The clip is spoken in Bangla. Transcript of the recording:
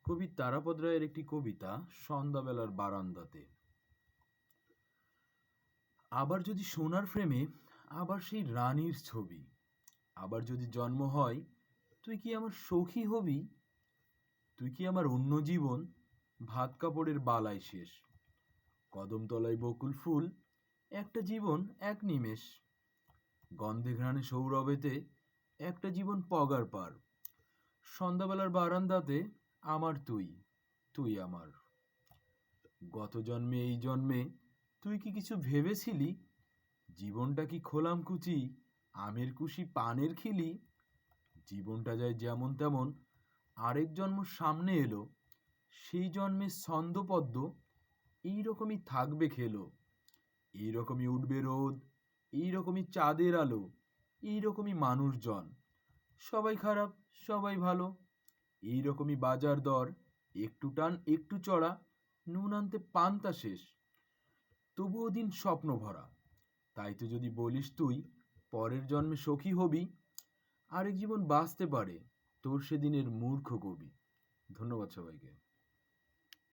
কবি তারাপদ রায়ের একটি কবিতা সন্ধ্যাবেলার বারান্দাতে। আবার যদি সোনার ফ্রেমে আবার সেই রানীর ছবি, আবার যদি জন্ম হয়, তুই কি আমার সখী হবি? তুই কি আমার অন্য জীবন? ভাত কাপড়ের বালাই শেষ, কদমতলায় বকুল ফুল, একটা জীবন এক নিমেষ, গন্ধে ঘ্রাণে সৌরভেতে একটা জীবন পগার পার, সন্ধ্যাবেলার বারান্দাতে আমার তুই, তুই আমার। গত জন্মে এই জন্মে তুই কি কিছু ভেবেছিলি? জীবনটা কি খোলাম কুচি, আমের কুশি পানের খিলি? জীবনটা যায় যেমন তেমন, আরেক জন্ম সামনে এলো, সেই জন্মে ছন্দপদ্ম এইরকমই থাকবে খেলো। এইরকমই উঠবে রোদ, এইরকমই চাঁদের আলো, এইরকমই মানুষজন, সবাই খারাপ সবাই ভালো, এইরকমই বাজার দর, একটু টান একটু চড়া, নুন আনতে পান্তা শেষ, তবুও দিন স্বপ্ন ভরা। তাই তো যদি বলিস তুই পরের জন্মে সখী হবি, আরেক জীবন বাঁচতে পারে তোর সেদিনের মূর্খ কবি। ধন্যবাদ সবাইকে।